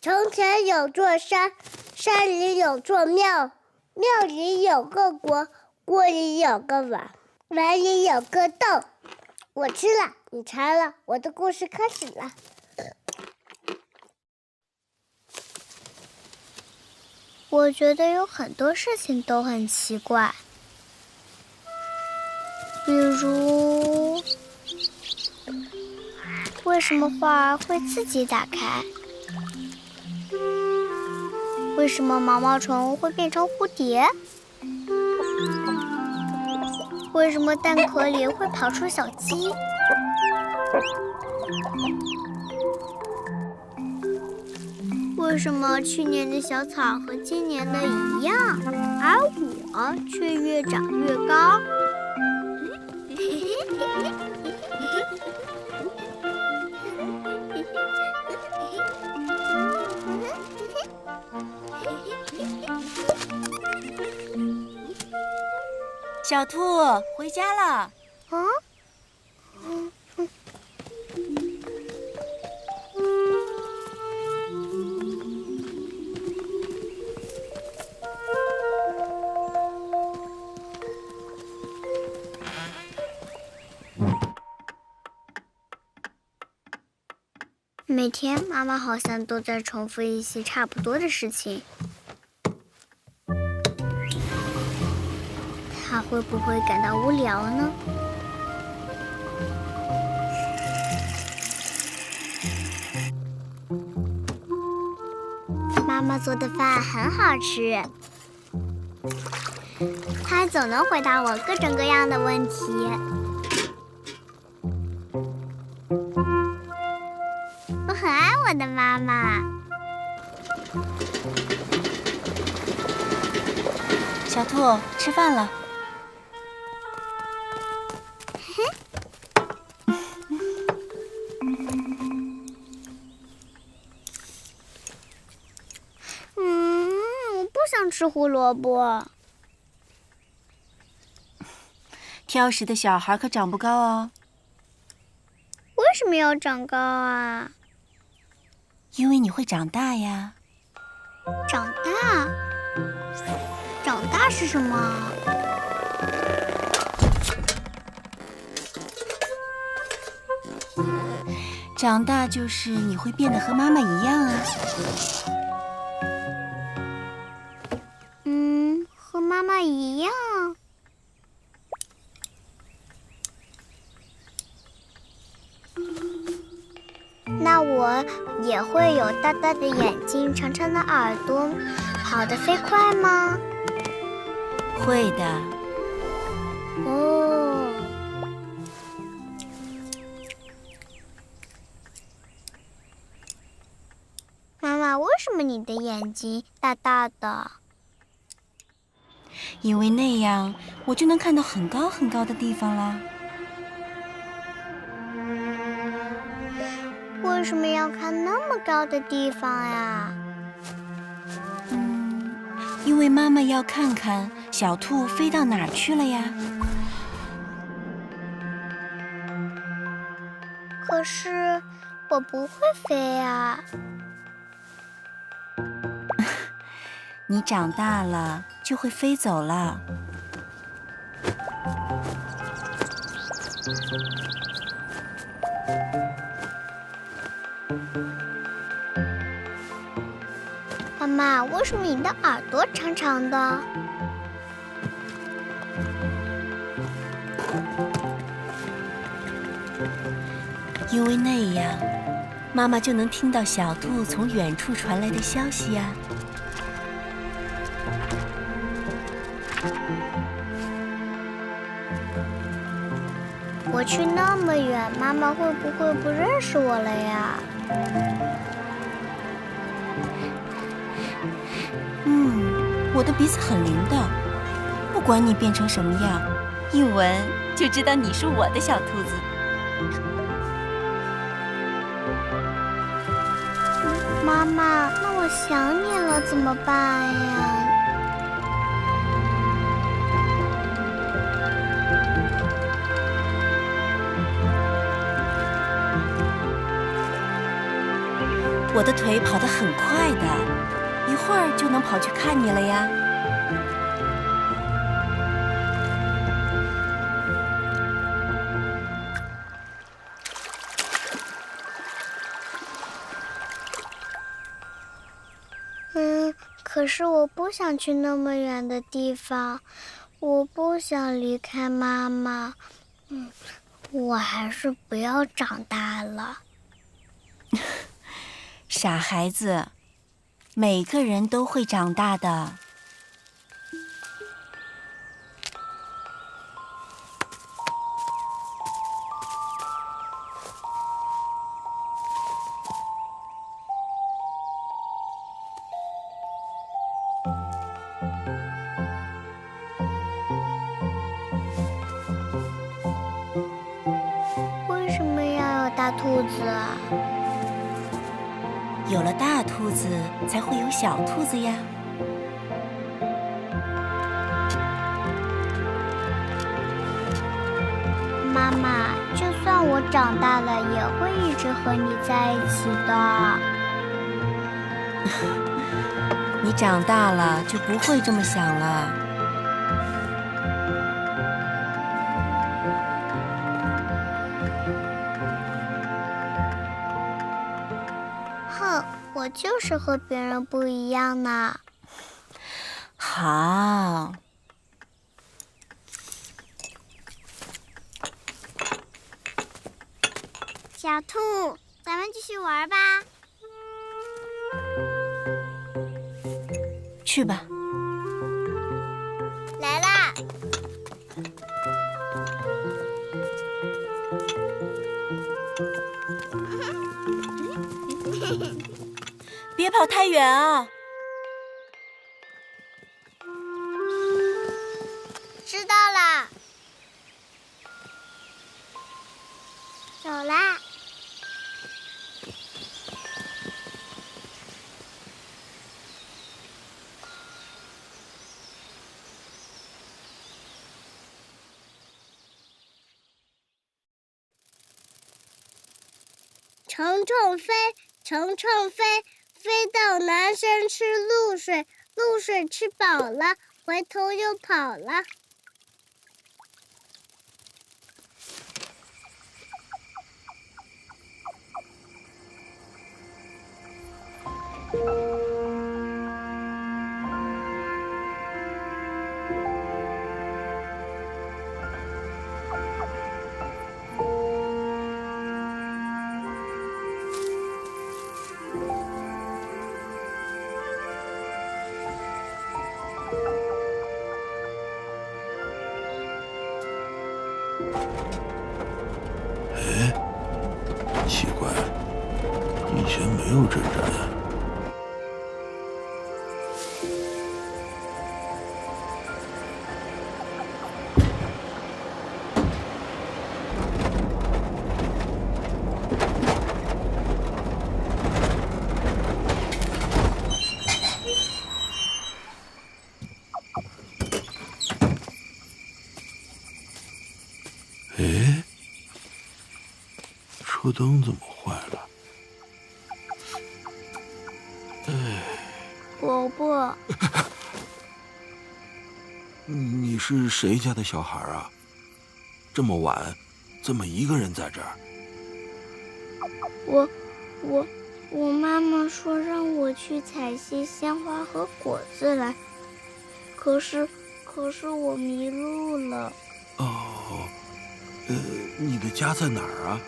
从前有座山，山里有座庙，庙里有个锅，锅里有个碗，碗里有个豆。我吃了，你馋了，我的故事开始了。我觉得有很多事情都很奇怪，比如，为什么花儿会自己打开？为什么毛毛虫会变成蝴蝶？为什么蛋壳里会跑出小鸡？为什么去年的小草和今年的一样，而我却越长越高？小兔回家了。啊？每天妈妈好像都在重复一些差不多的事情。她会不会感到无聊呢？妈妈做的饭很好吃，她总能回答我各种各样的问题。我很爱我的妈妈。小兔，吃饭了。我不想吃胡萝卜。挑食的小孩可长不高哦。为什么要长高啊？因为你会长大呀。长大？长大是什么？长大就是你会变得和妈妈一样啊。和妈妈一样。那我也会有大大的眼睛、长长的耳朵，跑得飞快吗？会的。哦。妈妈，为什么你的眼睛大大的？因为那样我就能看到很高很高的地方啦。为什么要看那么高的地方呀？因为妈妈要看看小兔飞到哪儿去了呀。可是我不会飞呀。你长大了就会飞走了。妈，为什么你的耳朵长长的？因为那样，妈妈就能听到小兔从远处传来的消息呀。我去那么远，妈妈会不会不认识我了呀？我的鼻子很灵的，不管你变成什么样，一闻就知道你是我的小兔子。妈妈，那我想你了怎么办呀？我的腿跑得很快的，一会儿就能跑去看你了呀。可是我不想去那么远的地方，我不想离开妈妈。我还是不要长大了。傻孩子，每个人都会长大的。为什么要有大兔子啊？有了大兔子，才会有小兔子呀。妈妈，就算我长大了，也会一直和你在一起的。你长大了就不会这么想了。哼，我就是和别人不一样呢。好。小兔，咱们继续玩吧。去吧。来啦！别跑太远啊！知道了。走啦。虫虫飞，虫虫飞，飞到南山吃露水，露水吃饱了，回头又跑了。哎，奇怪，以前没有这站。哎，车灯怎么坏了？哎，伯伯，你是谁家的小孩啊？这么晚，怎么一个人在这儿？我妈妈说让我去采些鲜花和果子来，可是我迷路了。哦，你的家在哪儿啊？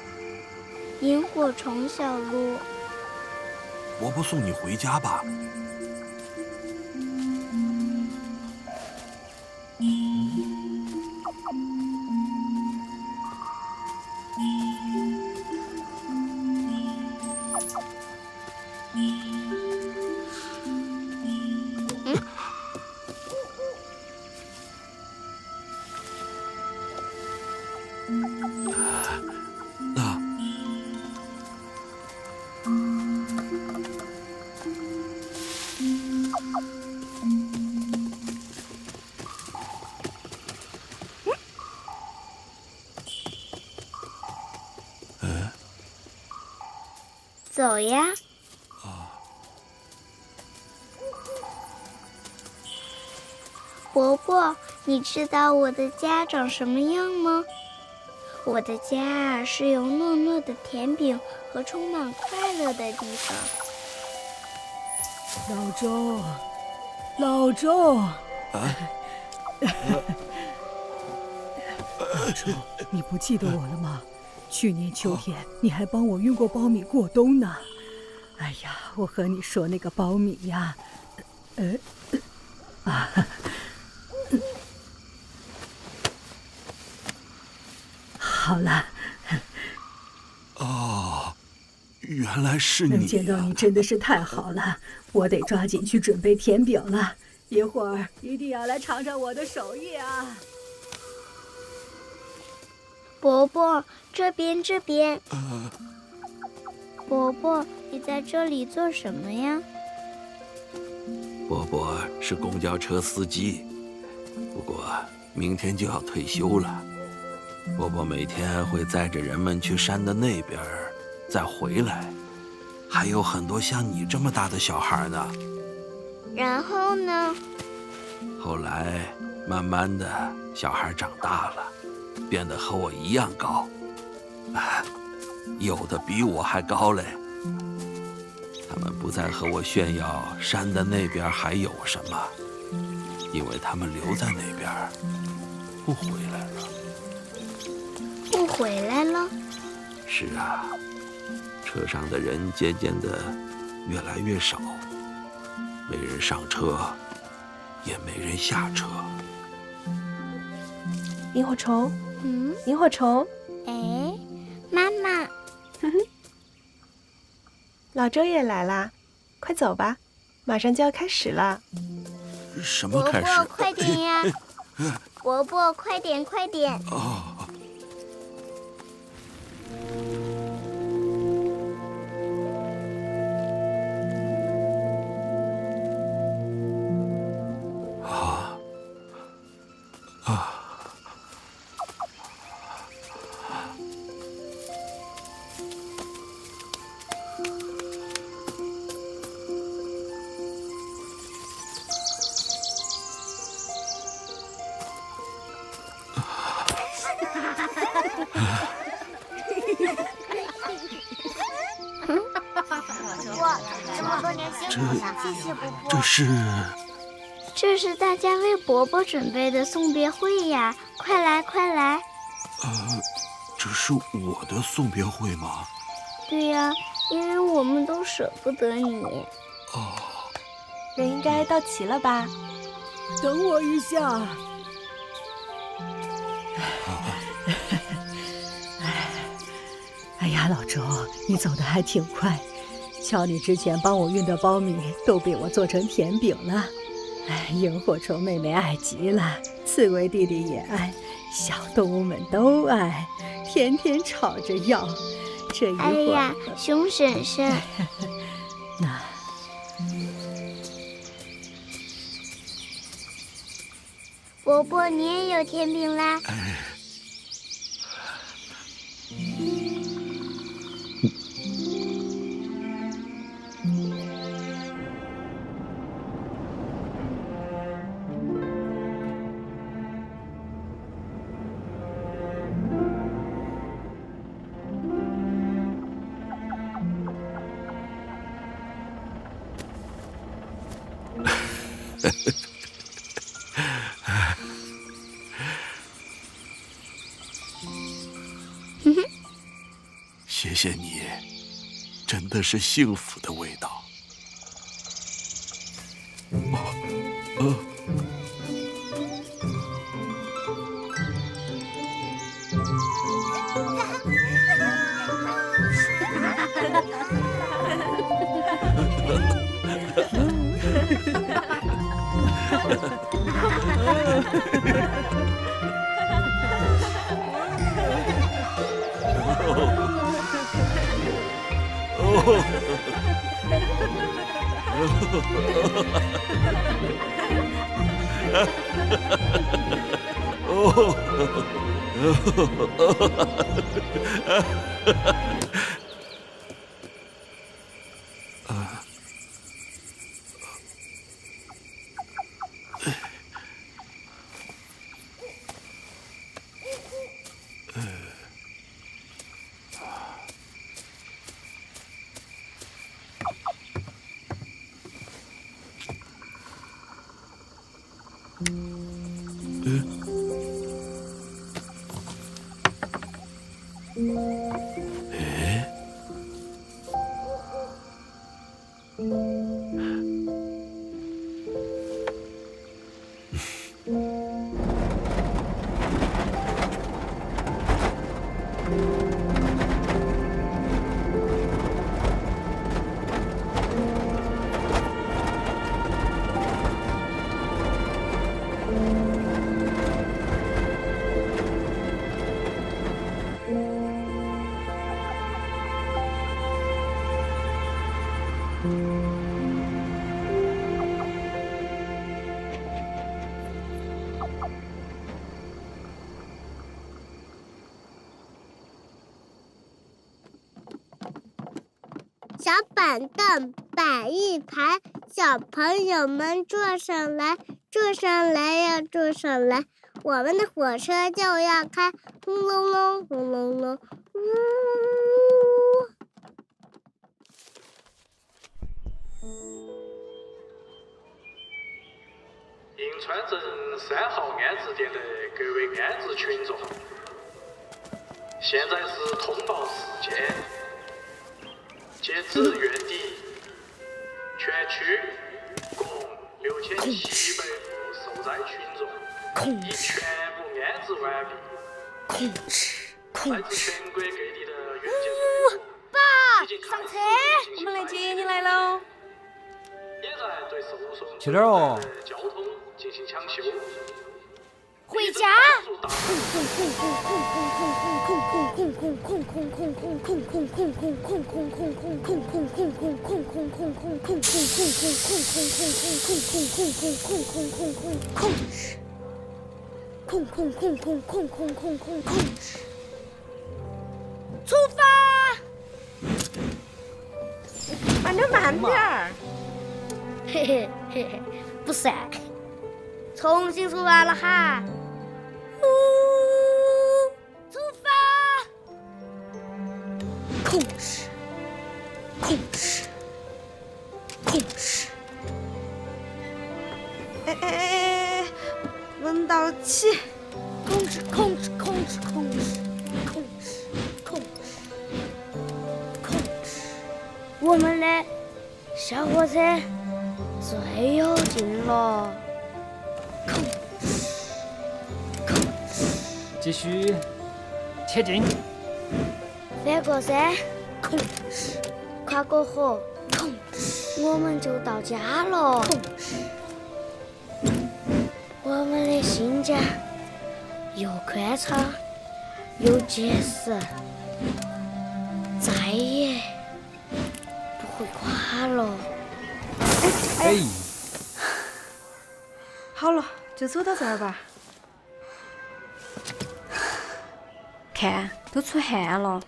萤火虫小路。伯伯送你回家吧。走呀！伯伯，你知道我的家长什么样吗？我的家啊，是由糯糯的甜饼和充满快乐的地方。老周，老周，你不记得我了吗？去年秋天你还帮我运过苞米过冬呢。哎呀，我和你说那个苞米呀，好了。哦，原来是你。能见到你真的是太好了，我得抓紧去准备甜饼了，一会儿一定要来尝尝我的手艺啊！伯伯，这边。伯伯，你在这里做什么呀？伯伯是公交车司机，不过明天就要退休了。伯伯每天会载着人们去山的那边，再回来，还有很多像你这么大的小孩呢。然后呢？后来慢慢的，小孩长大了，变得和我一样高，有的比我还高嘞。他们不再和我炫耀山的那边还有什么，因为他们留在那边，不回来了。不回来了？是啊，车上的人渐渐的越来越少，没人上车，也没人下车。萤火虫，萤火虫，哎，妈妈，老周也来啦，快走吧，马上就要开始了。什么开始？伯伯，快点呀！伯伯，快点！哦。这是大家为伯伯准备的送别会呀！快来！这是我的送别会吗？对呀，因为我们都舍不得你。哦，人应该到齐了吧？等我一下。哎呀，老周，你走得还挺快，瞧你之前帮我运的苞米都被我做成甜饼了。萤火虫妹妹爱极了，刺猬弟弟也爱，小动物们都爱，天天吵着要。这一会儿，哎呀，熊婶婶，那伯伯你也有甜饼啦？谢谢你，真的是幸福的味道。小板凳摆一排，小朋友们坐上来，坐上来呀，坐上来，我们的火车就要开，轰隆隆，轰隆隆，呜！银川镇3号安置点的各位安置群众，现在是通报时间。截止月底，全区共6700户受灾群众已全部安置完毕。来自全国各地的援建队伍已经开始我们来接你来喽。也在对受损去哪儿哦？交通进行抢修。回家。出发！慢点，慢点儿。嘿嘿嘿嘿，不算。重新出发了哈！出发！控制，控制，控制。哎，闻到起！控制，控制，控制，控制，控制，控制，控制。我们的小火车最有劲了。控制，控制。继续前进。翻过山，控制。跨过河，控制。我们就到家了，控制。我们的新家又宽敞又结实，再也不会垮了。哎，好了，就走到这儿吧。看，都出汗了。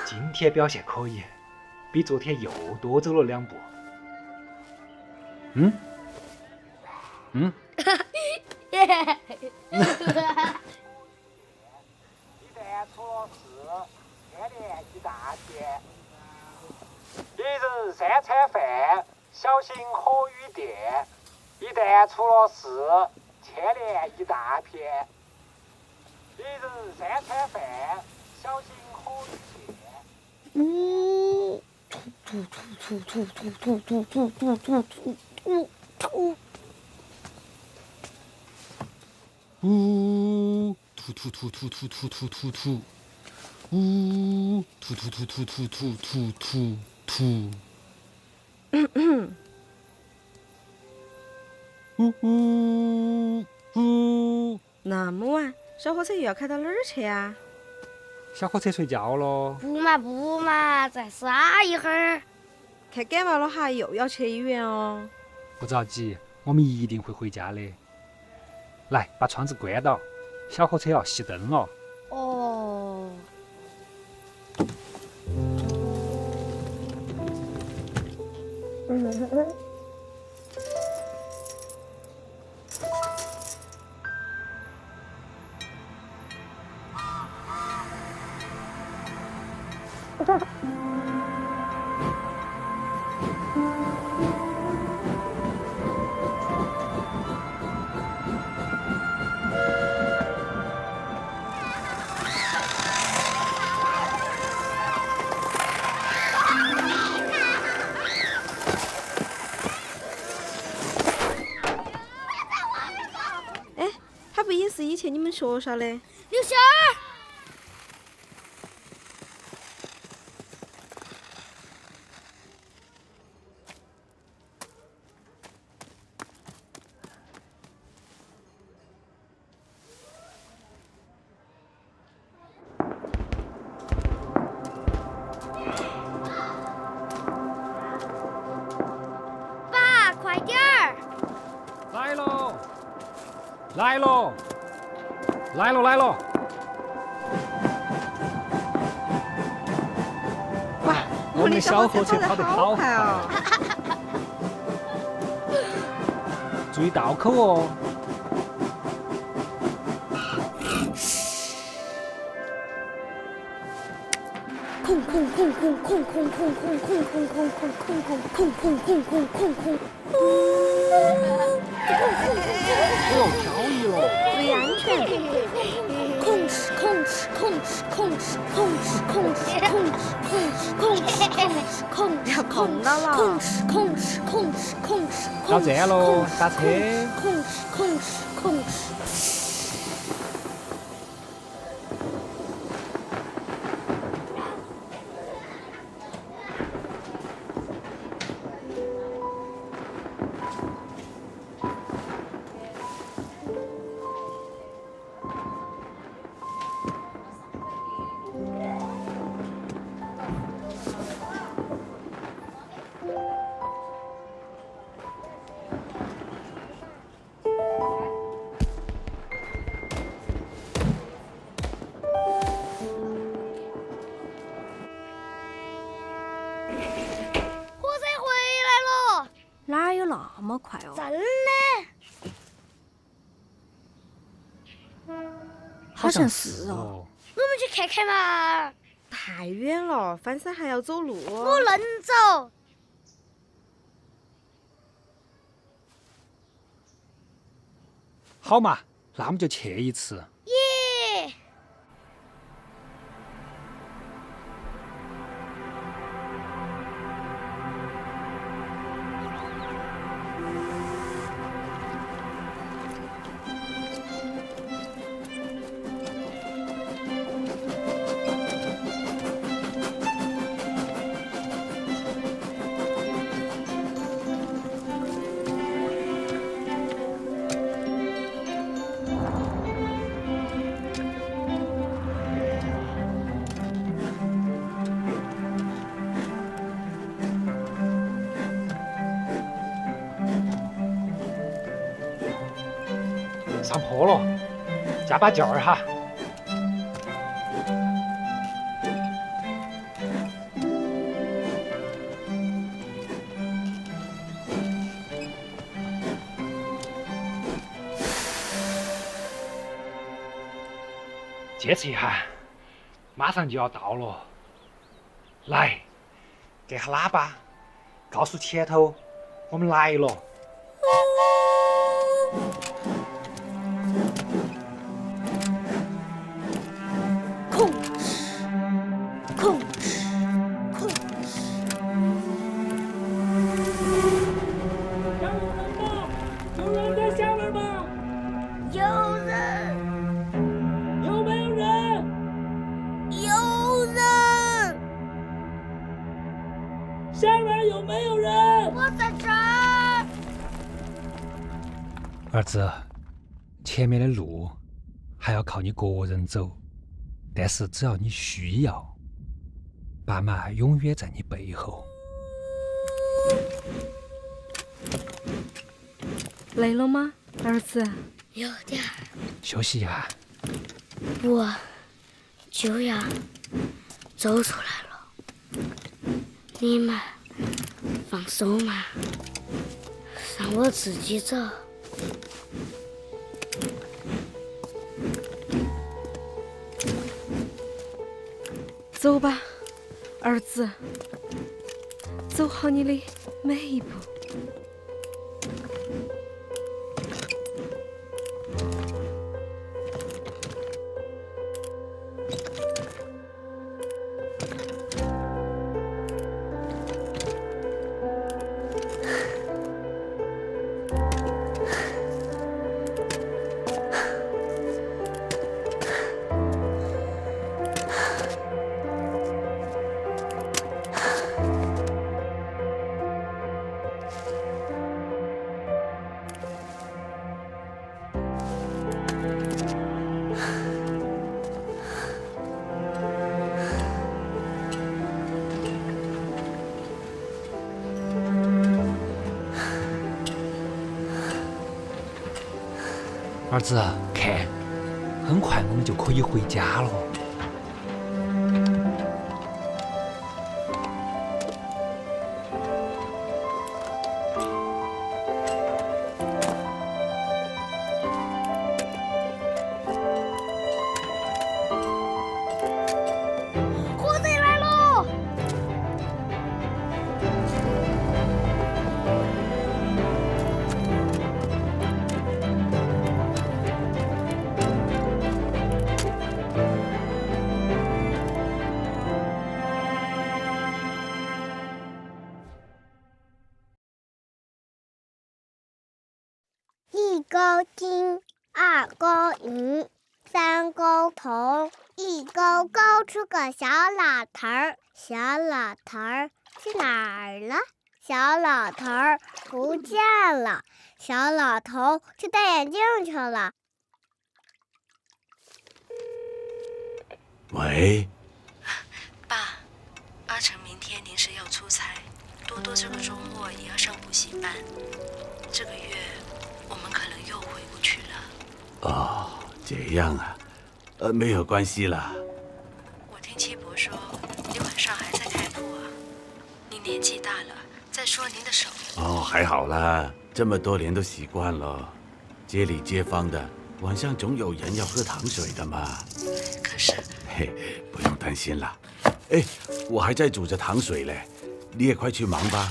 今天表现可以，比昨天又多走了2步。嗯？一旦出了事，牵连一大片。一人3餐饭，小心火与电。一旦出了事，牵连一大片。一人3餐饭，小心火遇见。呜，突突突突突突突突突，呜，突突突突突突突突突。呜呜呜！那么晚，小火车又要开到哪儿去啊？小火车睡觉咯。不嘛，再耍一会儿。看感冒了哈，又要去医院哦。不着急，我们一定会回家的。来，把窗子关到，小火车要熄灯了。哦。他不也是以前你们学校的？刘星儿。爸，快点儿！来喽！来喽！来喽！来喽！哇，我们的小火车跑得好快哦！注意道口哦！空空空空空空空空空空空空空空空空空空。不要漂移了，注意安全！控制控制控制控制控制控制控制控制控制控制要碰到了！控制控制控制控制。到站喽，下车！控制控制控制。哪有那么快哦？真的？好像是哦。我们去看看嘛。太远了，翻山还要走路。不能走。好嘛，那我们就去一次。耶！上坡了，加把劲儿哈！坚持一下，马上就要到了。来，给下喇叭，告诉前头我们来了。控制，控制，控制。有人在下面吗？有人，有没有人？有人，下面有没有人？我在这儿。儿子，前面的路还要靠你个人走，但是只要你需要，爸妈永远在你背后。累了吗，儿子？有点儿，休息呀。我就要走出来了。你们放手嘛，让我自己走。走吧，儿子，走好你的每一步。儿子，看，很快我们就可以回家了。火贼来喽！一钩金，二钩银，三钩铜，一钩勾出个小老头儿。小老头儿去哪儿了？小老头儿不见了。小老头去戴眼镜去了。喂，爸，阿成明天临时要出差，多多这个周末也要上补习班，这个月我们可能又回不去了。哦，这样啊，没有关系啦。我听七伯说，你晚上还在开铺啊？您年纪大了，再说您的手……哦，还好啦，这么多年都习惯了。街里街坊的，晚上总有人要喝糖水的嘛。可是，嘿，不用担心啦。哎，我还在煮着糖水嘞，你也快去忙吧。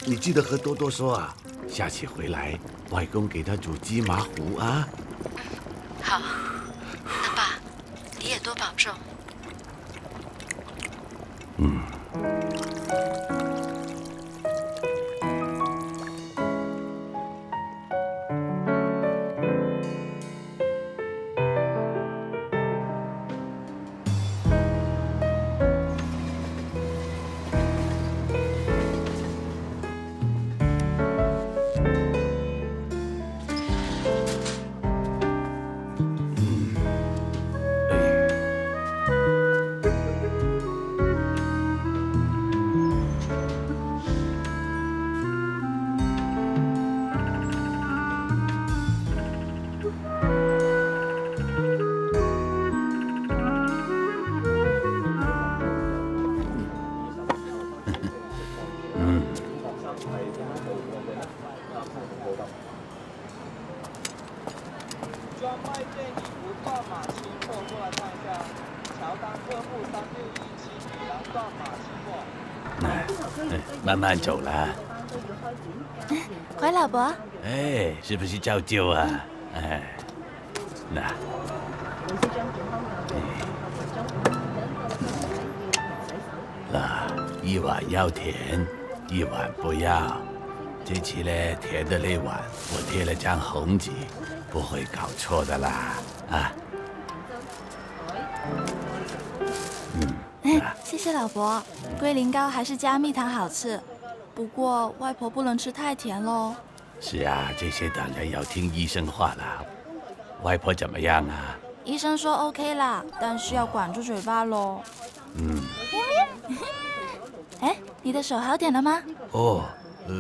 你记得和多多说啊，下次回来，外公给他煮鸡麻糊啊。好，那爸，你也多保重。嗯。专卖店已无断码期货，过来看一下。乔丹客户3617米兰断码期货。慢慢走啦。乖老伯，哎，是不是照旧啊？哎，那。一碗要甜，一碗不要。这次呢，甜的那碗我贴了张红纸，不会搞错的啦。啊，谢谢老伯。龟苓膏还是加蜜糖好吃，不过外婆不能吃太甜喽。是啊，这些当然要听医生话啦。外婆怎么样啊？医生说 OK 啦，但是要管住嘴巴喽。哎，你的手好点了吗？哦，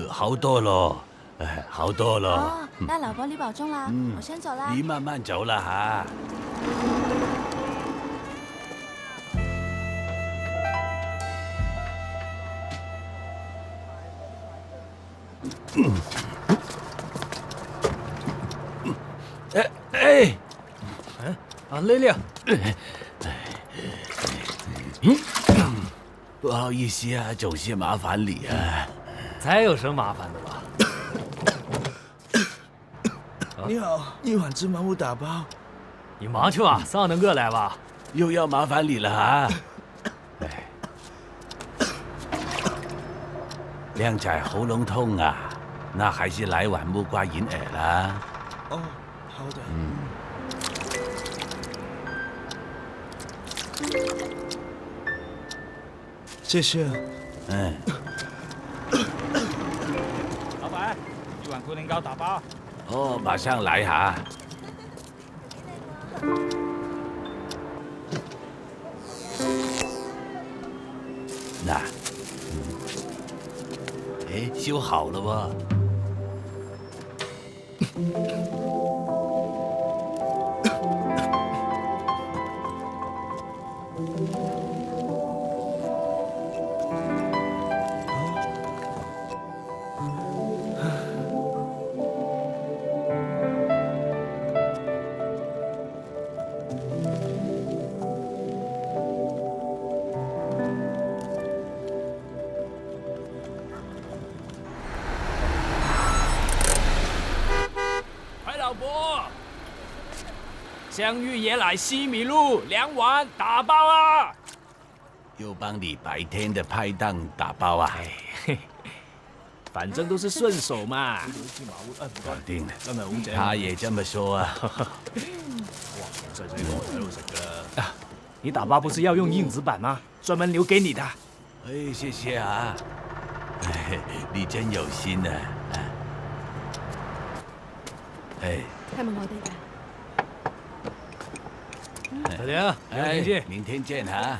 好多了，好多了。哦，那老伯你保重啦，我先走啦。你慢慢走了哈。累了。不好意思啊，总是麻烦你啊。才有什么麻烦的吧？你好，一碗芝麻糊打包。你忙去吧，上能过来吧。又要麻烦你了啊。靓仔喉咙痛啊，那还是来碗木瓜银耳啦。哦，好的。谢谢。老板，一碗龟苓膏打包。哦，马上来哈。那，哎，修好了吧？老伯，香芋椰奶西米露2碗打包啊！又帮你白天的拍档打包啊？反正都是顺手嘛。搞定了，他也这么说啊。你打包不是要用硬纸板吗？专门留给你的。哎，谢谢啊。你真有心啊。哎，係咪我哋㗎？小婷，明天見。明天見哈。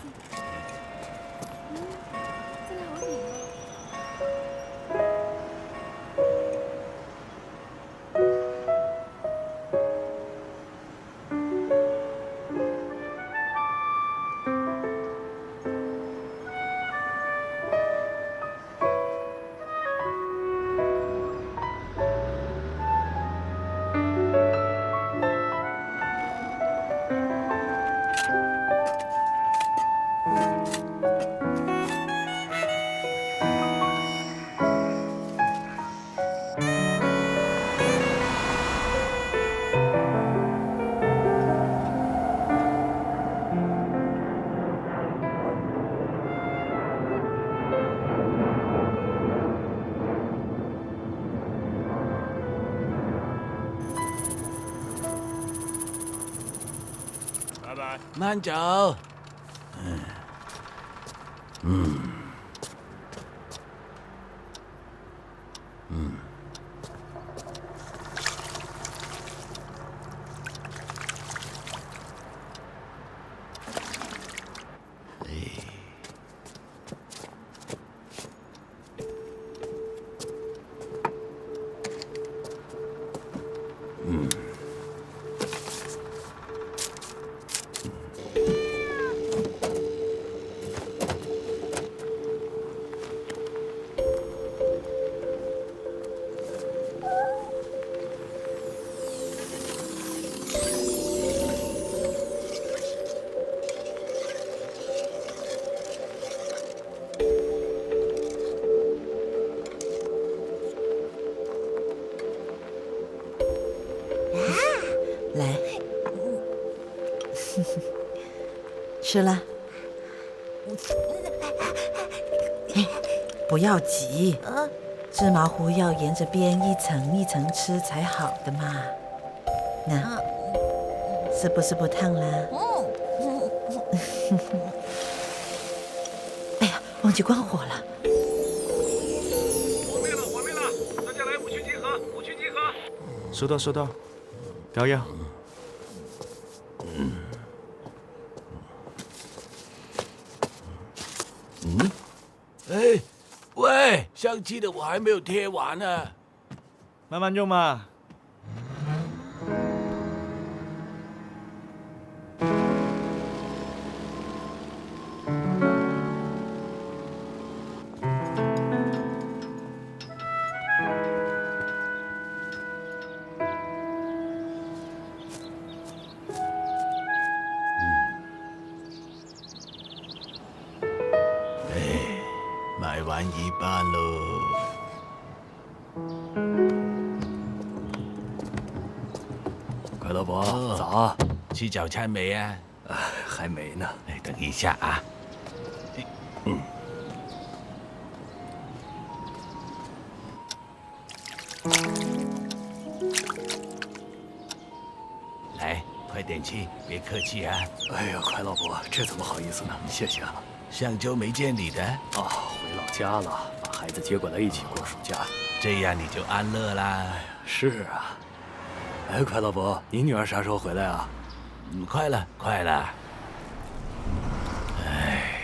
拜拜，慢走。吃了。不要急，芝麻糊要沿着边一层一层吃才好的嘛。那，是不是不烫了？哎呀，忘记关火了。火灭了！大家来五区集合！收到，膏药。哎，喂，上期的我还没有贴完呢，慢慢用嘛。卖完一半喽。快乐伯，早，吃早餐没啊？还没呢。哎，等一下啊。来，快点吃，别客气啊。哎呀，快乐伯，这怎么好意思呢？谢谢啊。上周没见你的。回老家了，把孩子接过来一起过暑假，这样你就安乐啦。是啊。哎，快乐伯，你女儿啥时候回来啊？快了。哎，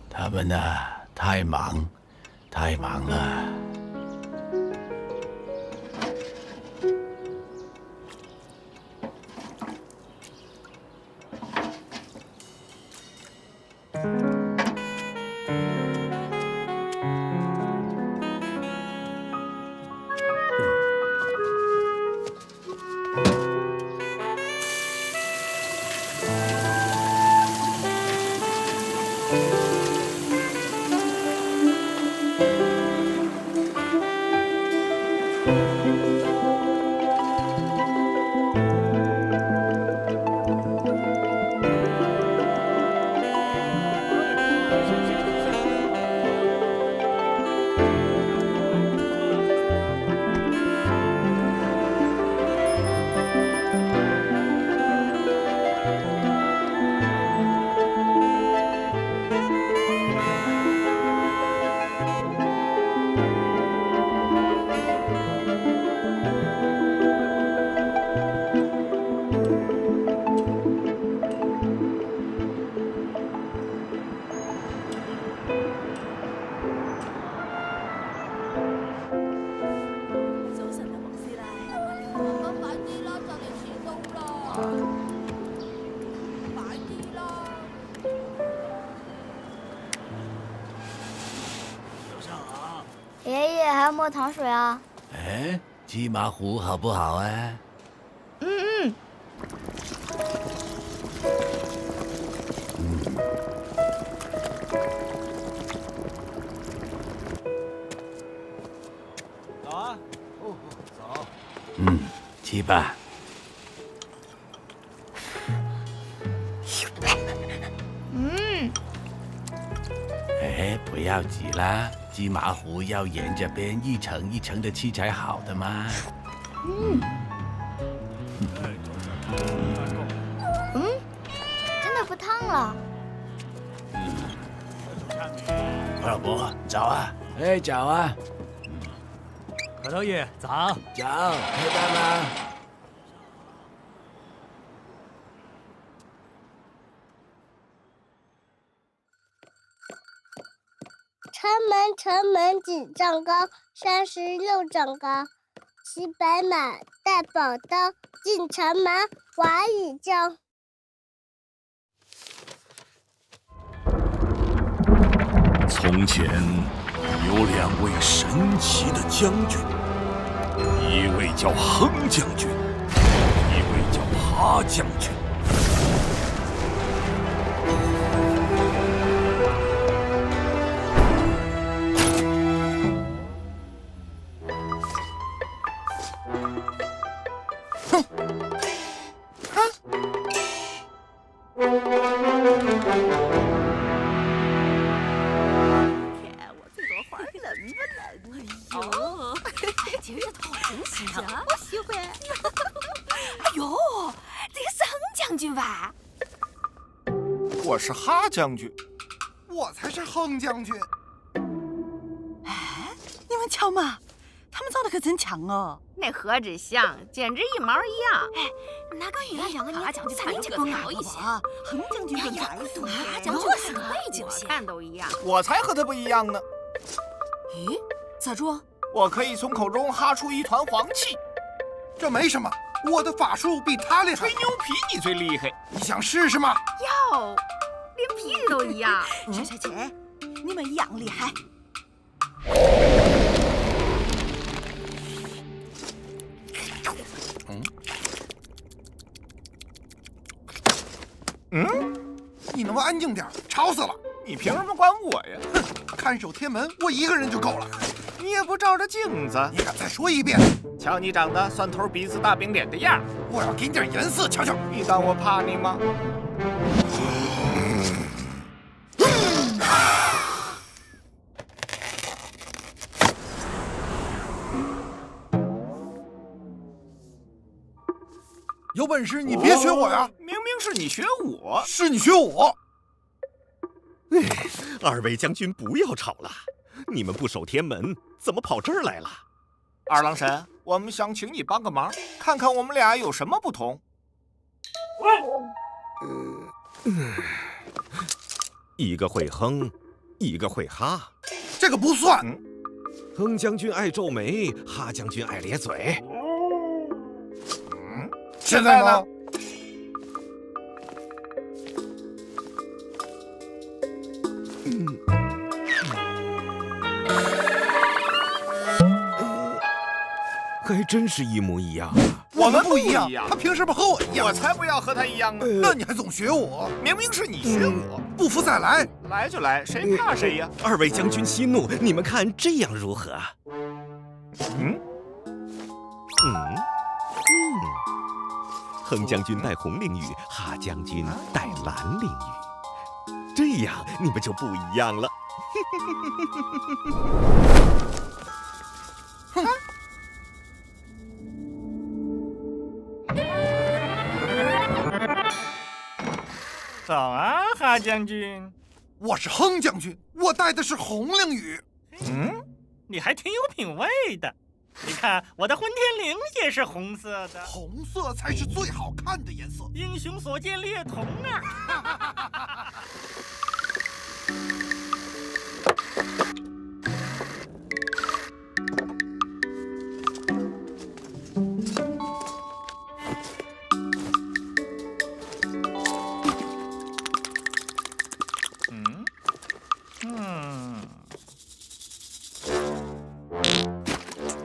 他们呢，太忙了。爷爷还要摸糖水啊？哎，芝麻糊好不好啊？走啊！走。吃吧。哎，不要急啦，芝麻糊要沿着边一层一层的吃才好的嘛。真的不烫了。快老伯，早啊！哎，早啊！快头爷，早！早，开饭啦！城门几丈高，36丈高。骑白马，带宝刀，进城门，华语教。从前有2位神奇的将军，一位叫亨将军，一位叫哈将军。我是哈将军。我才是哼将军。哎，你们瞧嘛，他们长得可真像哦。那何止像，简直一毛一样。哎，哪个与两个哈将军差一个高一些？哼将军更大一些，哈将军更背景些，看都一样。我才和他不一样呢。咦，咋着？我可以从口中哈出一团黄气。这没什么，我的法术比他厉害。吹牛皮你最厉害，你想试试吗？哟，连皮都一样。切，你们一样厉害。你能不能安静点？吵死了！你凭什么管我呀？哼，看守天门，我一个人就够了。你也不照着镜子。你敢再说一遍？瞧你长得蒜头鼻子大饼脸的样，我要给你点颜色瞧瞧。你当我怕你吗？有本事你别学我呀！明明是你学我，是你学我。二位将军不要吵了，你们不守天门，怎么跑这儿来了？二郎神，我们想请你帮个忙，看看我们俩有什么不同。一个会哼，一个会哈，这个不算。哼将军爱皱眉，哈将军爱咧嘴。现在呢？还真是一模一样。我们不一样，他凭什么和我一样？我才不要和他一样呢！那你还总学我？明明是你学我，不服再来！来就来，谁怕谁呀？二位将军息怒，你们看这样如何？哼将军戴红领域，哈将军戴蓝领域，这样你们就不一样了。哼！早啊，哈将军。我是哼将军，我戴的是红领域。你还挺有品味的。你看，我的混天绫也是红色的。红色才是最好看的颜色。英雄所见略同啊！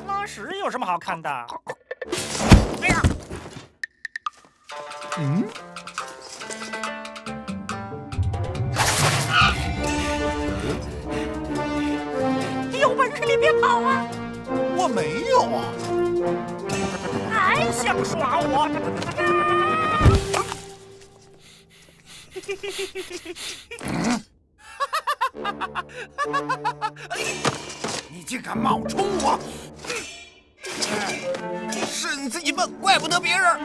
拉屎有什么好看的？哎呀！有本事你别跑啊！我没有啊！还想耍我？你竟敢冒充我！是你自己笨，怪不得别人。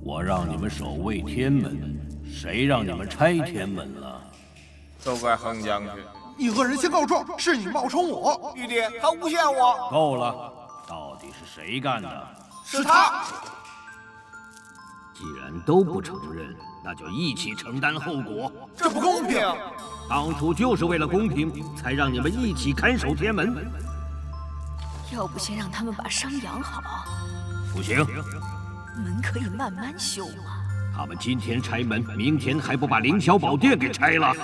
我让你们守卫天门，谁让你们拆天门了？都怪哼将军！你恶人先告状，是你冒充我。玉帝，他诬陷我。够了，到底是谁干的？是他。既然都不承认，那就一起承担后果。这不公平！当初就是为了公平，才让你们一起看守天门。要不先让他们把伤养好？不行。门可以慢慢修嘛。他们今天拆门，明天还不把凌霄宝殿给拆了？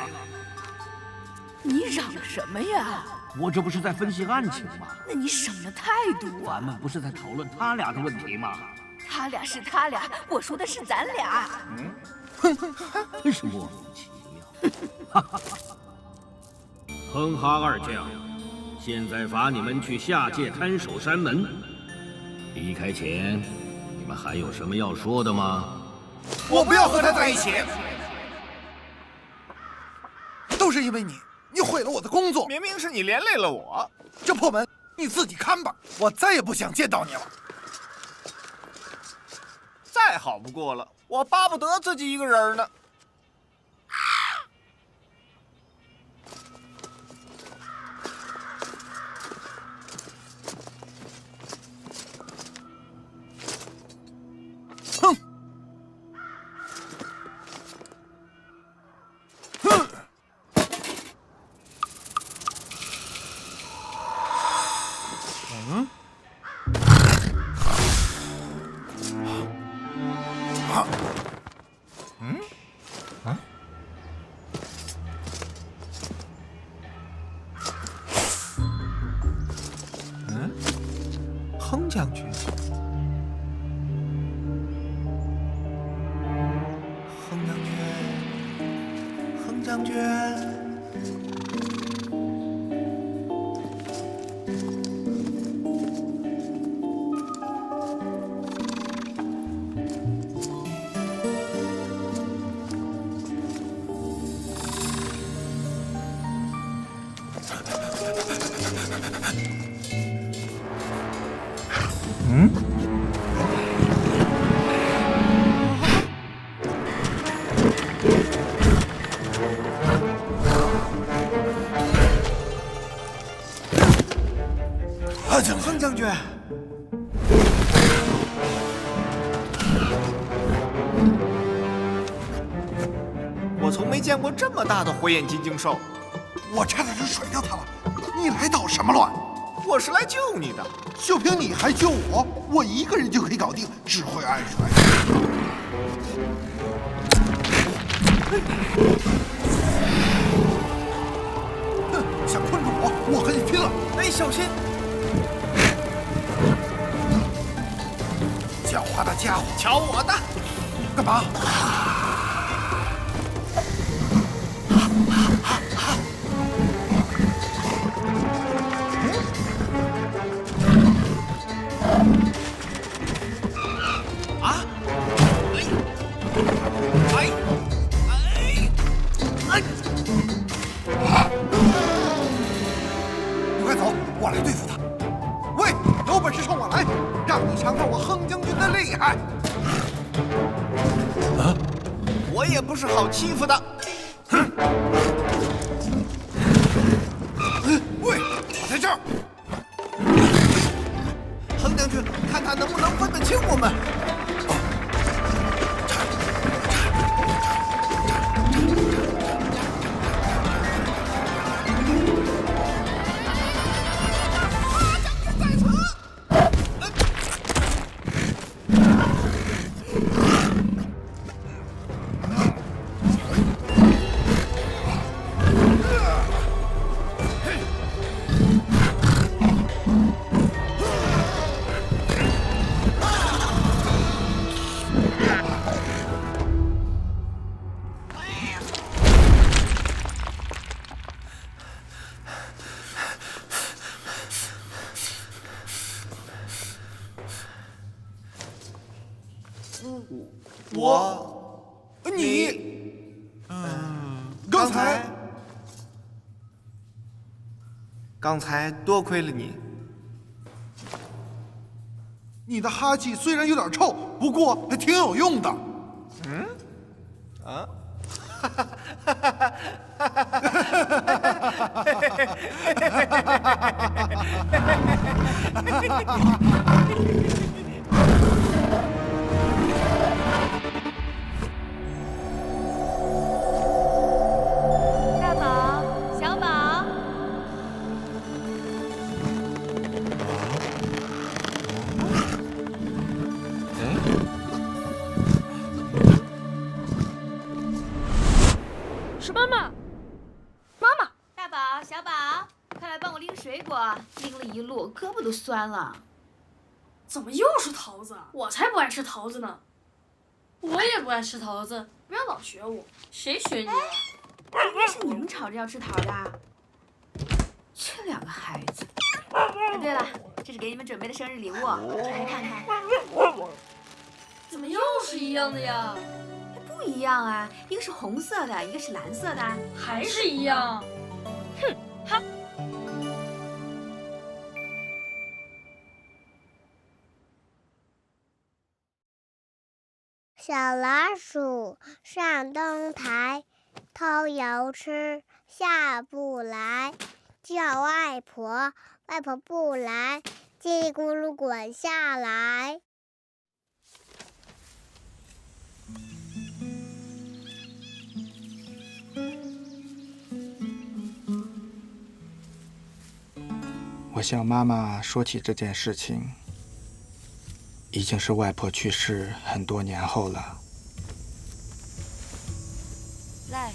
你嚷什么呀？我这不是在分析案情吗？那你什么态度啊？咱们不是在讨论他俩的问题吗？他俩是他俩，我说的是咱俩。真是莫名其妙。哼哈二将，现在罚你们去下界看守山门。离开前，你们还有什么要说的吗？我不要和他在一起，都是因为你，你毁了我的工作。明明是你连累了我，这破门你自己看吧，我再也不想见到你了。再好不过了，我巴不得自己一个人呢。哼！哼！嗯？啊？嗯？啊？嗯？哼将军。将军，嗯？哼将军，我从没见过这么大的火眼金睛兽，我差点就甩掉它了。你来捣什么乱？我是来救你的，就凭你还救我？我一个人就可以搞定，只会暗甩。哼，想困住我，我和你拼了！哎，小心！狡猾的家伙，瞧我的！干嘛？啊！你快走，我来对付他。喂，有本事冲我来，让你尝尝我哼将军的厉害！啊！我也不是好欺负的。哼！喂，我在这儿。哼将军，看他能不能分得清我们。刚才多亏了你。你的哈气虽然有点臭，不过还挺有用的。嗯？啊？大宝，小宝。是妈妈，妈妈，大宝，小宝，快来帮我拎水果，拎了一路，胳膊都酸了。怎么又是桃子？我才不爱吃桃子呢。我也不爱吃桃子，不要老学我。谁学你了？应该是你们吵着要吃桃的。这两个孩子。对了，这是给你们准备的生日礼物，拆开看看。怎么又是一样的呀？不一样啊，一个是红色的，一个是蓝色的，还是一样。哼，好。小老鼠上灯台，偷油吃，下不来，叫外婆，外婆不来，叽里咕噜滚下来。我向妈妈说起这件事情，已经是外婆去世很多年后了。来，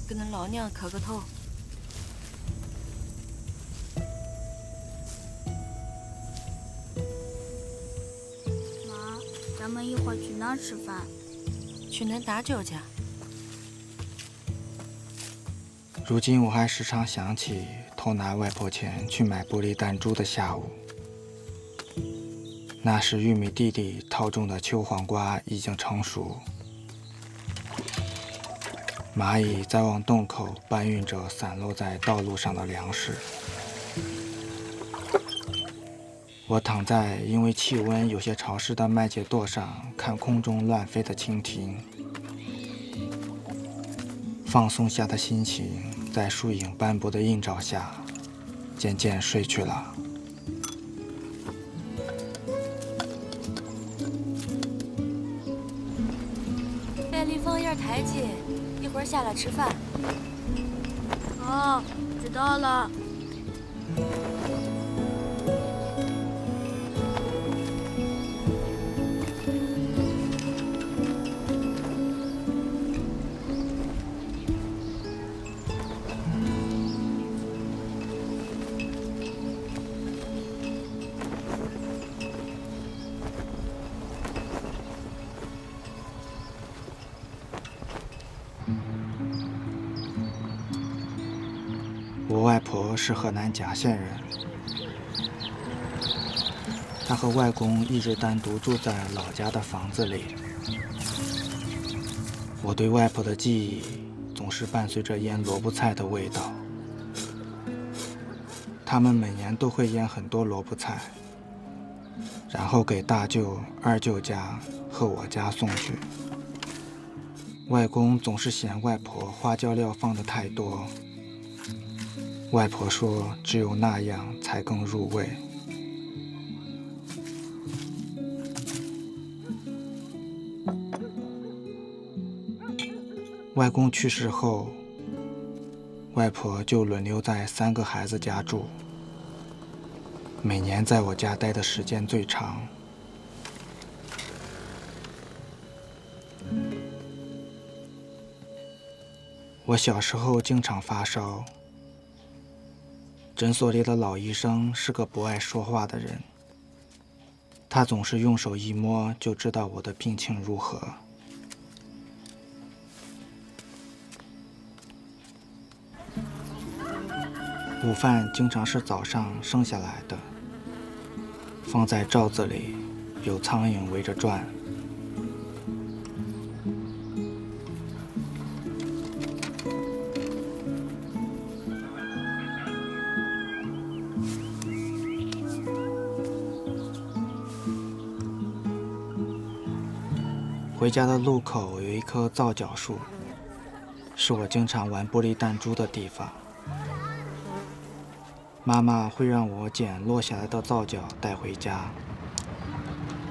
跟恁老娘磕个头。妈，咱们一会儿去哪儿吃饭？去恁大舅家。如今我还时常想起偷拿外婆钱去买玻璃弹珠的下午。那时玉米地里套种的秋黄瓜已经成熟，蚂蚁在往洞口搬运着散落在道路上的粮食。我躺在因为气温有些潮湿的麦秸垛上，看空中乱飞的蜻蜓，放松下的心情在树影斑驳的映照下渐渐睡去了。别离房檐太近，一会儿下来吃饭。好，知道了。我外婆是河南贾县人，她和外公一直单独住在老家的房子里。我对外婆的记忆总是伴随着腌萝卜菜的味道。他们每年都会腌很多萝卜菜，然后给大舅、二舅家和我家送去。外公总是嫌外婆花椒料放得太多，外婆说只有那样才更入味。外公去世后，外婆就轮流在3个孩子家住，每年在我家待的时间最长。我小时候经常发烧，诊所里的老医生是个不爱说话的人，他总是用手一摸就知道我的病情如何。午饭经常是早上剩下来的，放在罩子里，有苍蝇围着转。回家的路口有一棵皂角树，是我经常玩玻璃弹珠的地方。妈妈会让我捡落下来的皂角带回家，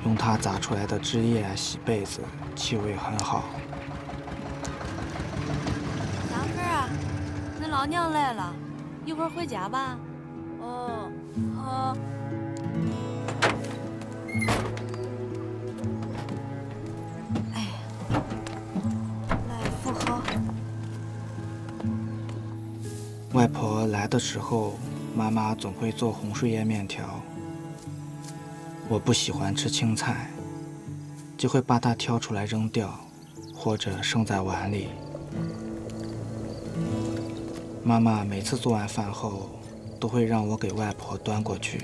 用它榨出来的汁液洗被子，气味很好。小芬啊，恁老娘来了，一会儿回家吧。哦，好。外婆来的时候，妈妈总会做红树叶面条。我不喜欢吃青菜，就会把它挑出来扔掉，或者剩在碗里。妈妈每次做完饭后，都会让我给外婆端过去，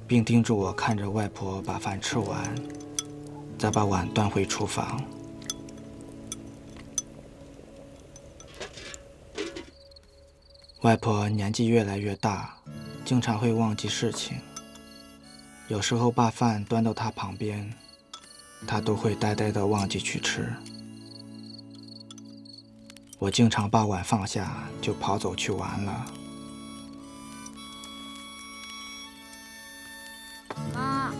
并叮嘱我看着外婆把饭吃完，再把碗端回厨房。外婆年纪越来越大，经常会忘记事情。有时候把饭端到她旁边，她都会呆呆地忘记去吃。我经常把碗放下就跑走去玩了。妈，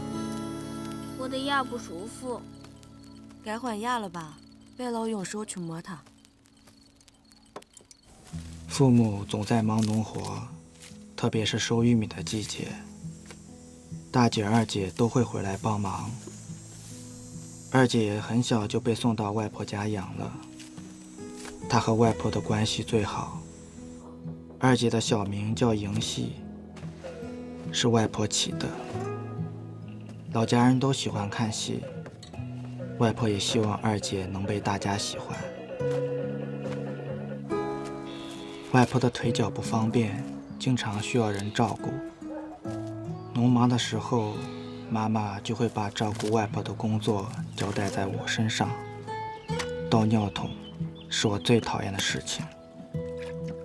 我的牙不舒服，该换牙了吧？别老用手去摸它。父母总在忙农活，特别是收玉米的季节，大姐、二姐都会回来帮忙。二姐很小就被送到外婆家养了，她和外婆的关系最好。二姐的小名叫莹戏，是外婆起的。老家人都喜欢看戏，外婆也希望二姐能被大家喜欢。外婆的腿脚不方便，经常需要人照顾。农忙的时候，妈妈就会把照顾外婆的工作交代在我身上。倒尿桶是我最讨厌的事情，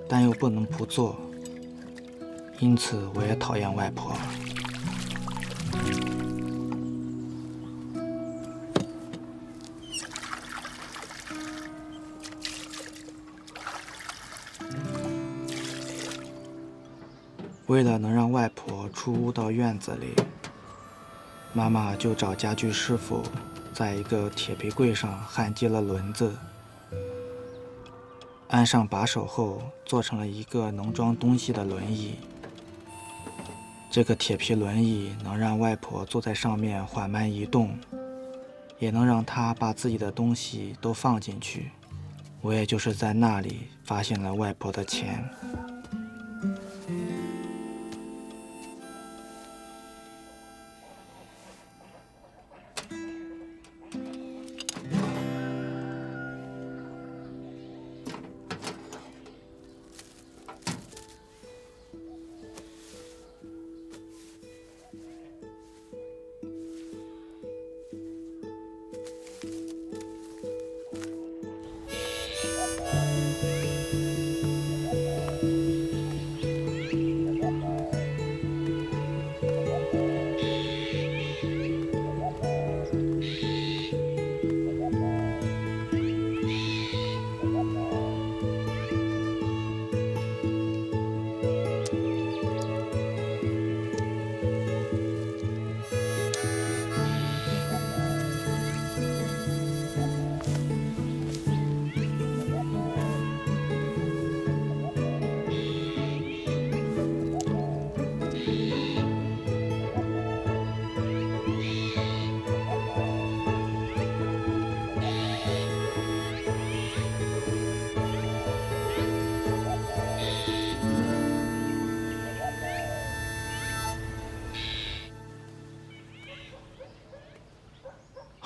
但又不能不做，因此我也讨厌外婆。为了能让外婆出屋到院子里，妈妈就找家具师傅在一个铁皮柜上焊接了轮子，安上把手后做成了一个能装东西的轮椅。这个铁皮轮椅能让外婆坐在上面缓慢移动，也能让她把自己的东西都放进去。我也就是在那里发现了外婆的钱。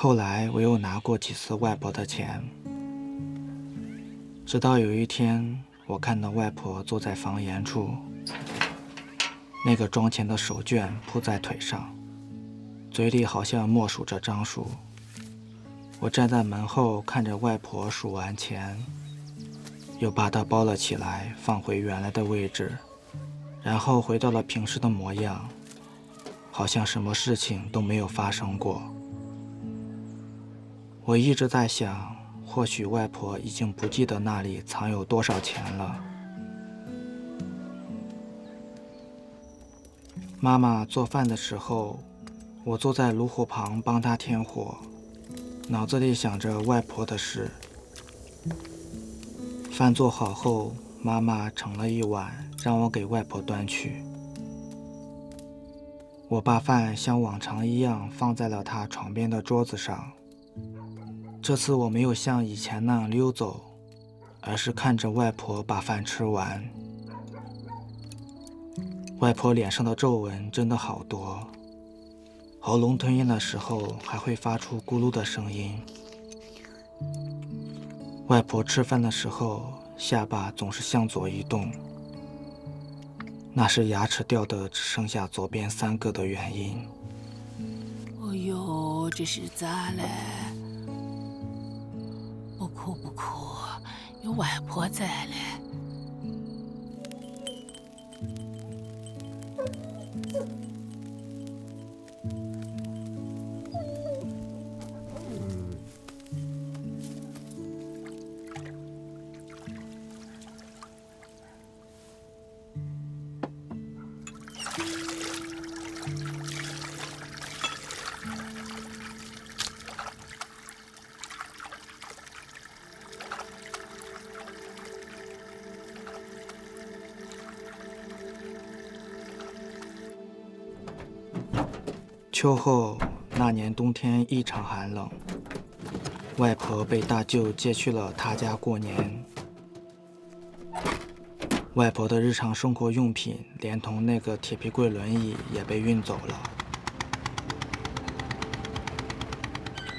后来我又拿过几次外婆的钱，直到有一天，我看到外婆坐在房檐处，那个装钱的手绢铺在腿上，嘴里好像默数着张数。我站在门后看着外婆数完钱，又把它包了起来，放回原来的位置，然后回到了平时的模样，好像什么事情都没有发生过。我一直在想，或许外婆已经不记得那里藏有多少钱了。妈妈做饭的时候，我坐在炉火旁帮她添火，脑子里想着外婆的事。饭做好后，妈妈盛了一碗，让我给外婆端去。我把饭像往常一样放在了她床边的桌子上。这次我没有像以前那样溜走，而是看着外婆把饭吃完。外婆脸上的皱纹真的好多，喉咙吞咽的时候还会发出咕噜的声音。外婆吃饭的时候，下巴总是向左移动，那是牙齿掉的只剩下左边3个的原因。哦呦，这是咋嘞？不哭不哭，有外婆在嘞。秋后那年冬天异常寒冷，外婆被大舅接去了他家过年。外婆的日常生活用品，连同那个铁皮柜轮椅也被运走了。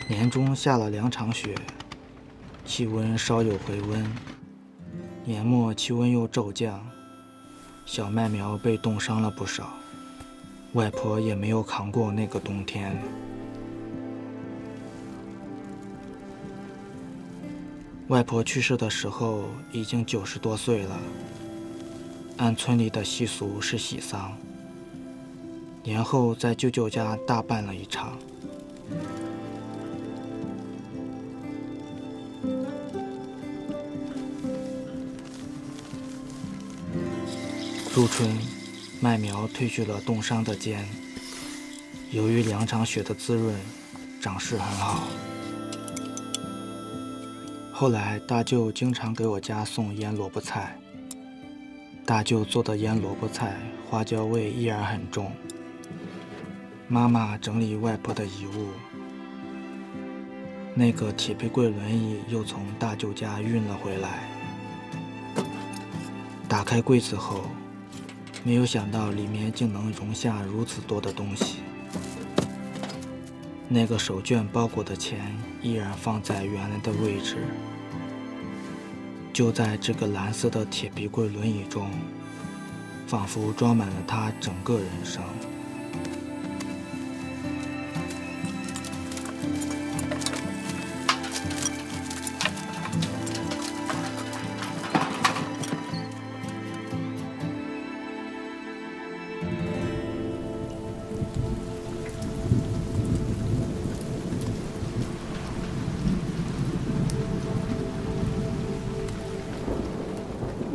年中下了2场雪，气温稍有回温。年末气温又骤降，小麦苗被冻伤了不少。外婆也没有扛过那个冬天。外婆去世的时候已经90多岁了，按村里的习俗是喜丧，年后在舅舅家大办了一场。入春，麦苗褪去了冻伤的尖，由于2场雪的滋润，长势很好。后来大舅经常给我家送腌萝卜菜，大舅做的腌萝卜菜花椒味依然很重。妈妈整理外婆的遗物，那个铁皮柜轮椅又从大舅家运了回来。打开柜子后，没有想到里面竟能容下如此多的东西。那个手绢包裹的钱依然放在原来的位置。就在这个蓝色的铁皮柜轮椅中，仿佛装满了他整个人生。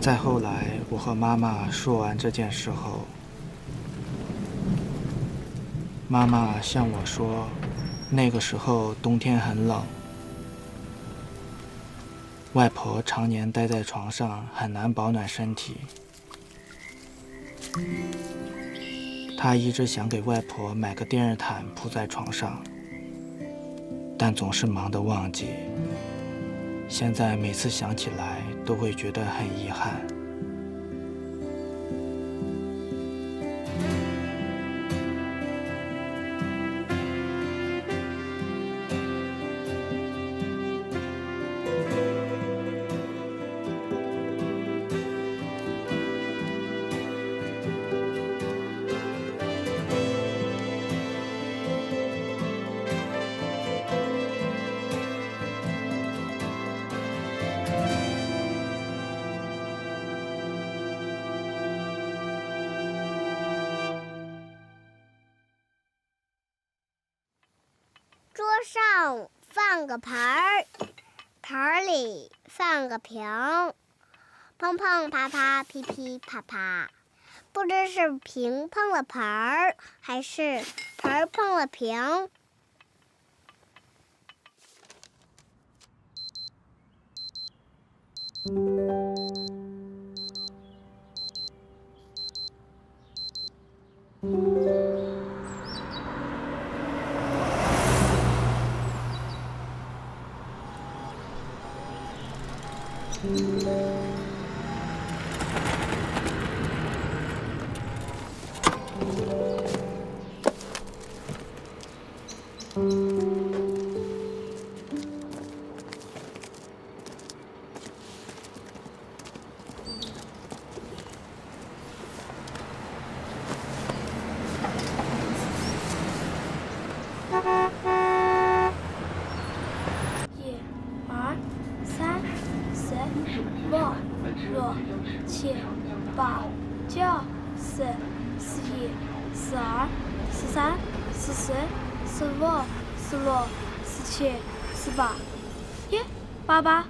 再后来，我和妈妈说完这件事后，妈妈向我说，那个时候冬天很冷，外婆常年待在床上，很难保暖身体。她一直想给外婆买个电热毯铺在床上，但总是忙得忘记。现在每次想起来，都会觉得很遗憾。桌上放个盘儿，盘儿里放个瓶，砰砰啪啪噼噼啪啪，不知是瓶碰了盘儿，还是盘儿碰了瓶。5、6、7、8、9、10、11、12、13、14、15、16、17、18。耶，88。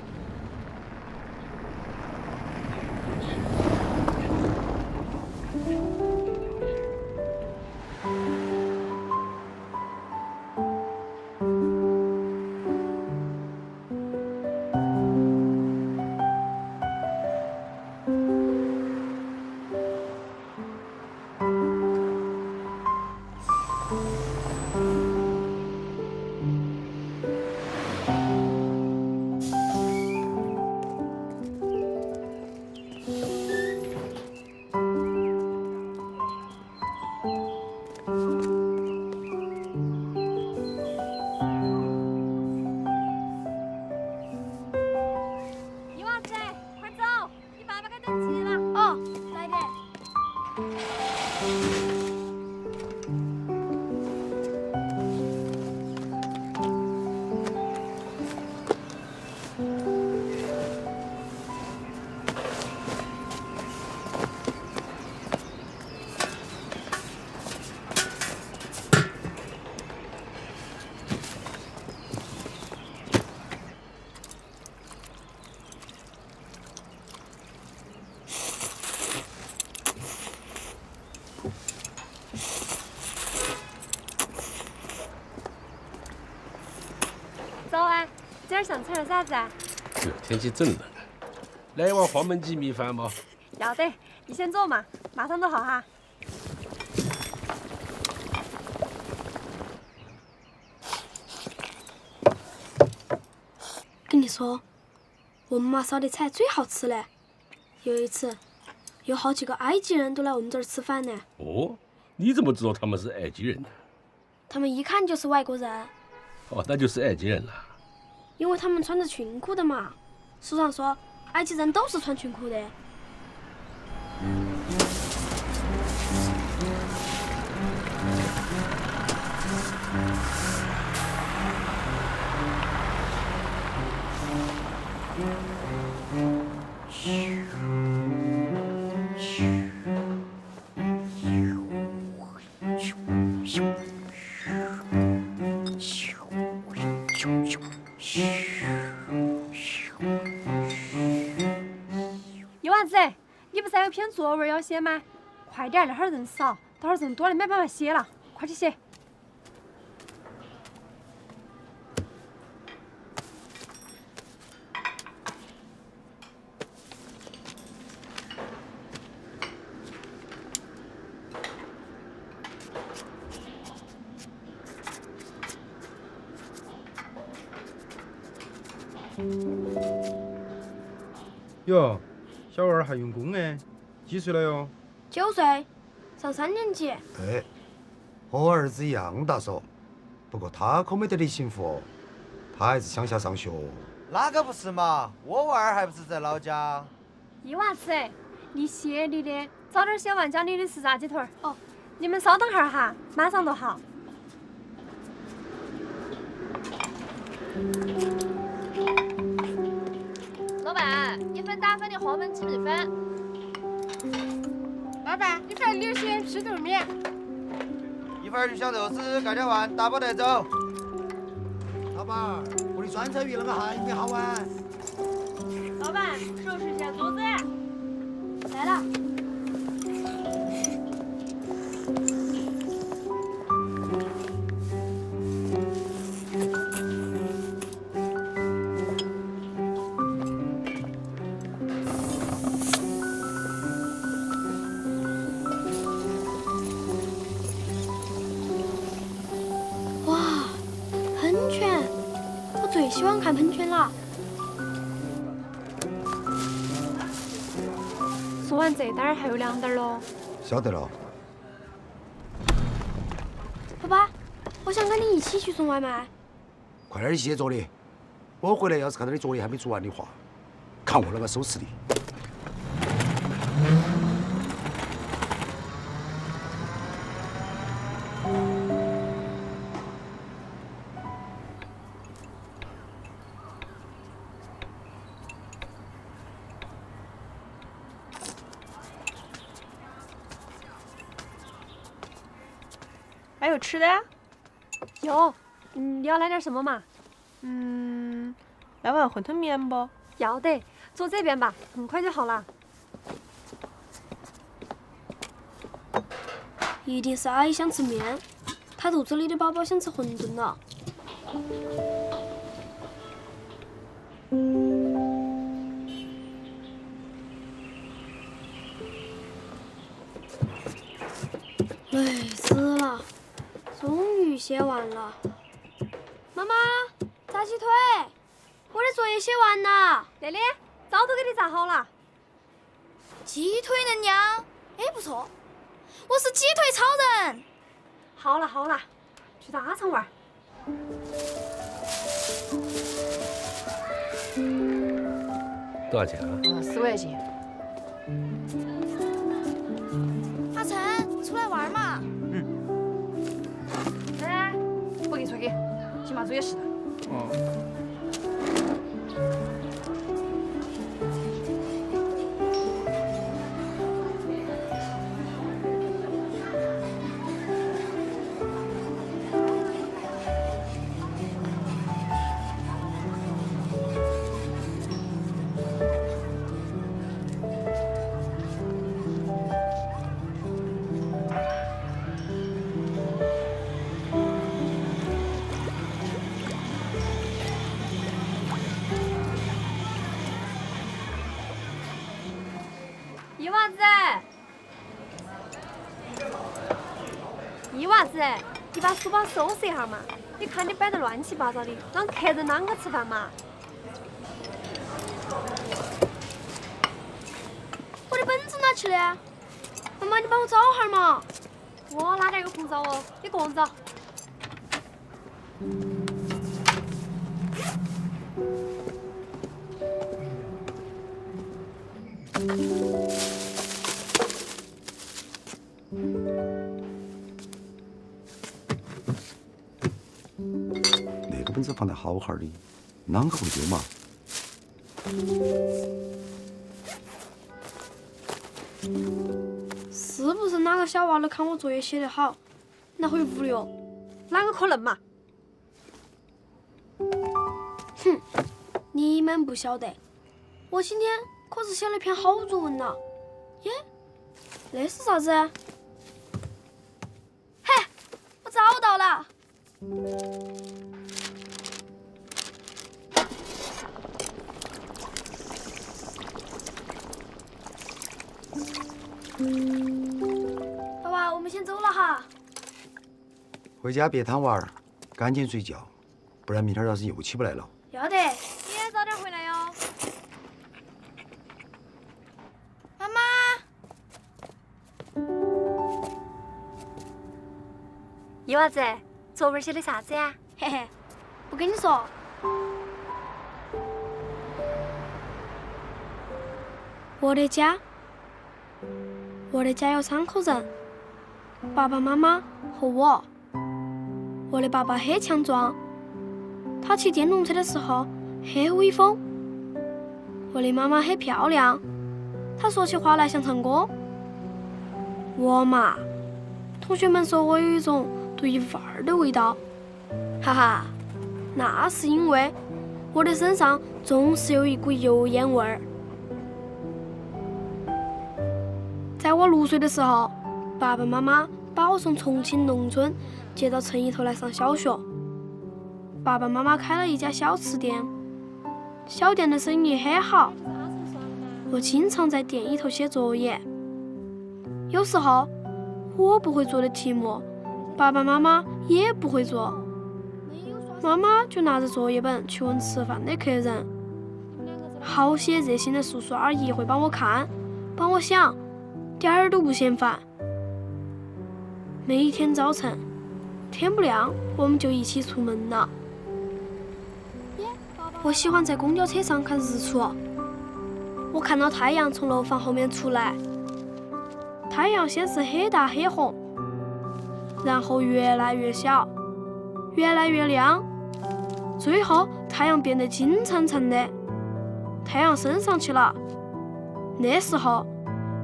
早安，今儿想吃点啥子啊？天气真冷，来碗黄焖鸡米饭吗？要得，你先走嘛，马上就好哈。跟你说，我们妈烧的菜最好吃了。有一次，有好几个埃及人都来我们这儿吃饭呢。哦，你怎么知道他们是埃及人呢？他们一看就是外国人，哦，那就是埃及人了。因为他们穿着裙裤的嘛。书上说，埃及人都是穿裙裤的。一丸子，你不是还有篇作文要写吗？快点，那会儿人少，到时候人多了没办法写了，快去写。哟，小娃儿还用功哎，几岁了哟？9岁，上3年级。对，和我儿子一样大嗦，不过他可没得你幸福哦，他还是乡下上学。那个不是嘛，我娃儿还不是在老家。一娃子，你写你的，早点写完教你的是炸鸡腿儿。哦，你们稍等会儿哈，马上就好。老板，1份打粉的黄焖鸡米饭。老板，1份流鲜批豆面。1份鱼香肉丝盖点饭，打包带走。老板儿，我的酸菜鱼啷个还没好啊？老板，收拾一下桌子。来了。哇，喷泉！我最喜欢看喷泉了。说完这单儿还有2单喽。晓得了。爸爸，我想跟你一起去送外卖。快点写作业，我回来要是看到你作业还没做完的话，看我啷个收拾你。还有吃的呀？有，你要来点什么嘛？来碗馄饨面不？要得，坐这边吧，很快就好了。一定是阿姨想吃面，她肚子里的宝宝想吃馄饨了。累死了，终于写完了。妈妈，炸鸡腿，我的作业写完了。丽丽，早都给你炸好了。鸡腿能酿？哎，不错，我是鸡腿超人。好了好了，去大厂玩。多少钱啊？4块钱。阿成，出来玩嘛。哎，不给你出去，去把作业写了。一娃子，你把书包收拾一下嘛！你看你摆得乱七八糟的，让客人啷个吃饭嘛？我的本子哪去了？妈妈，你帮我找下嘛！我哪点有空找哦？你个人找。那个本子放得好好的，啷个会丢嘛？是不是哪个小娃儿看我作业写得好，拿回屋里哦？哪个可能嘛？哼，你们不晓得，我今天可是写了篇好作文呐！耶，那是啥子？嘿，我找到了。爸爸，我们先走了哈。回家别贪玩，赶紧睡觉，不然明天要是又起不来了。要得，你也早点回来哟。妈妈，一娃子，作文写的啥子呀？嘿嘿，不跟你说。我的家有3口人，爸爸妈妈和我。我的爸爸很强壮，他骑电动车的时候很威风。我的妈妈很漂亮，她说起话来像唱歌。我嘛，同学们说我有一种独一无二的味道，哈哈，那是因为我的身上总是有一股油烟味儿。在我6岁的时候，爸爸妈妈把我从重庆农村接到城里头来上小学。爸爸妈妈开了一家小吃店，小店的生意很好。我经常在店里头写作业，有时候我不会做的题目，爸爸妈妈也不会做，妈妈就拿着作业本去问吃饭的客人。好些热心的叔叔阿姨会帮我看，帮我想，点儿都不嫌烦。每天早晨，天不亮我们就一起出门了。我喜欢在公交车上看日出，我看到太阳从楼房后面出来，太阳先是很大很红，然后越来越小，越来越亮，最后太阳变得金灿灿的，太阳升上去了。那时候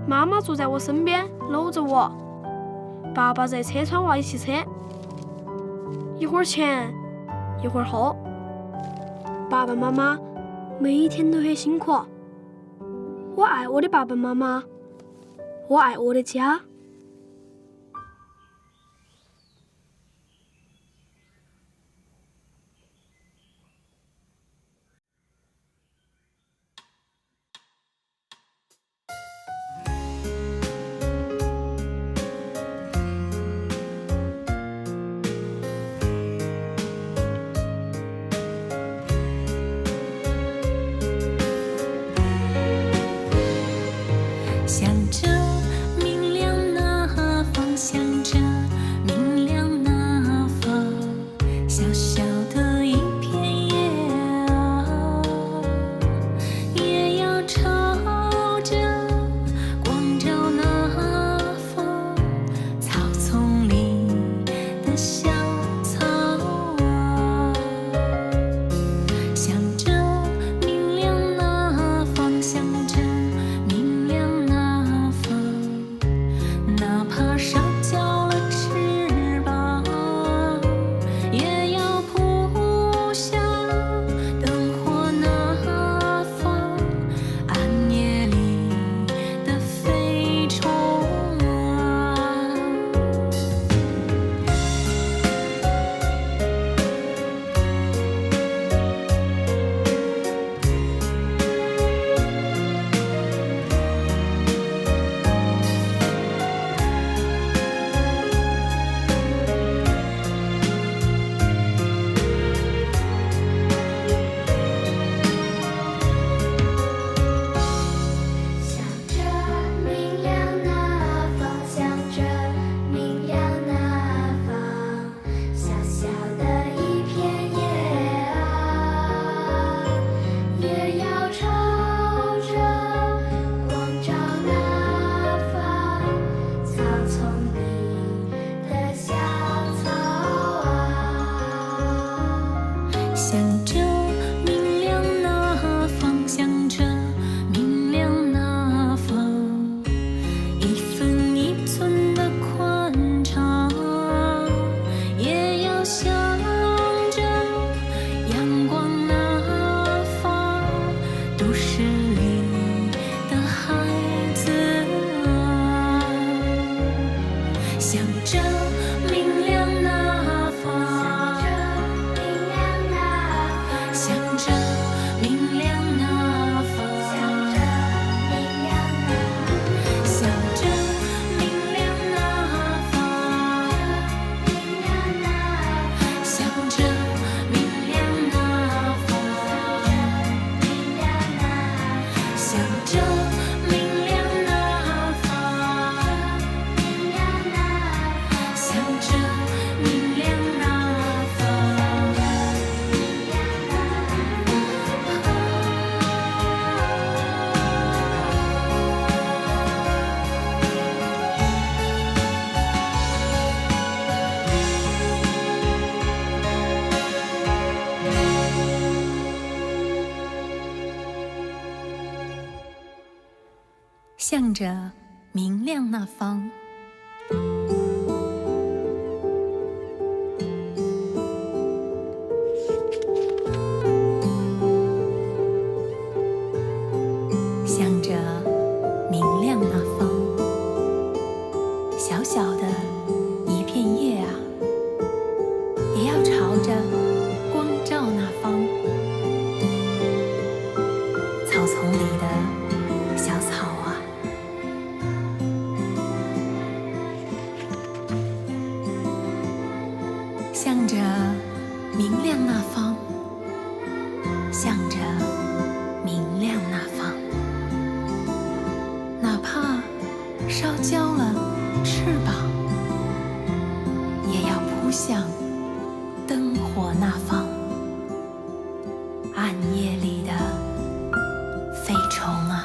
妈妈坐在我身边搂着我，爸爸在车窗外骑车，一会儿前，一会儿后。爸爸妈妈每一天都很辛苦。我爱我的爸爸妈妈，我爱我的家。向着明亮那方，向着明亮那方，小小的一片叶啊，也要朝着光照那方，草丛里的小草啊，向着明亮那方，向着明亮那方，哪怕烧焦了翅膀，也要扑向灯火那方，暗夜里的飞虫啊。向着明亮那方，向着明亮那方，小小的一片叶啊，也要朝着光照那方，草丛里的小草啊。向着明亮那方，向着明亮那方，一分一寸的宽敞，也要向着阳光那方，都市里的孩子啊，向着明亮那方，向着明亮那方，向着明亮那方，向着明亮那方，向着明亮那方，向着明亮那方。向着明亮那方。向着明亮那方，小小的一片叶啊，也要朝着光照那方，草丛里的小草啊，向着明亮那方，向着明亮那方，哪怕烧焦了翅膀，也要扑向灯火那方，暗夜里的飞虫啊。